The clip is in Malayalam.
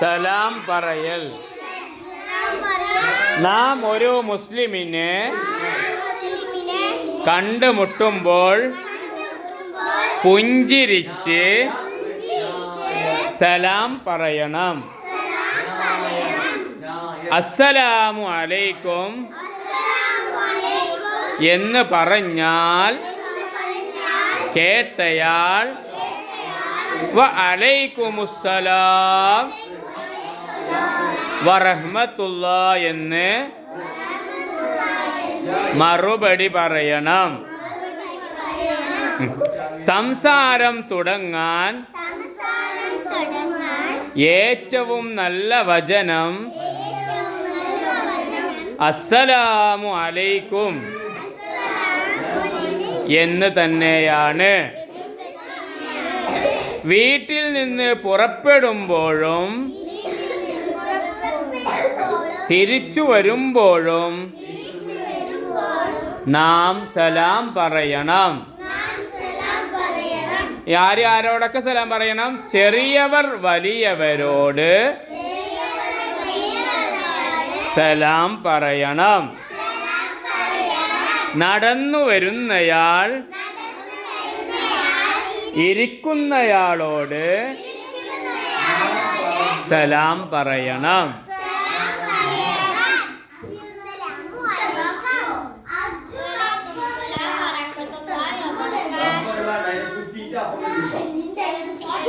സലാം പറയൽ. നാം ഒരു മുസ്ലിമിനെ കണ്ടുമുട്ടുമ്പോൾ പുഞ്ചിരിച്ച് സലാം പറയണം. അസ്സലാമു അലൈക്കും എന്ന് പറഞ്ഞാൽ കേട്ടയാൾ വ അലൈക്കുമുസ്സലാം വറഹ്മത്തുള്ളാഹി എന്ന് മറുപടി പറയണം. സംസാരം തുടങ്ങാൻ ഏറ്റവും നല്ല വചനം അസ്സലാമു അലൈക്കും എന്ന് തന്നെയാണ്. വീട്ടിൽ നിന്ന് പുറപ്പെടുമ്പോഴും തിരിച്ചു വരുമ്പോഴും നാം സലാം പറയണം. ആരോടൊക്കെ സലാം പറയണം? ചെറിയവർ വലിയവരോട് സലാം പറയണം. നടന്നു വരുന്നയാൾ ഇരിക്കുന്നയാളോട് സലാം പറയണം.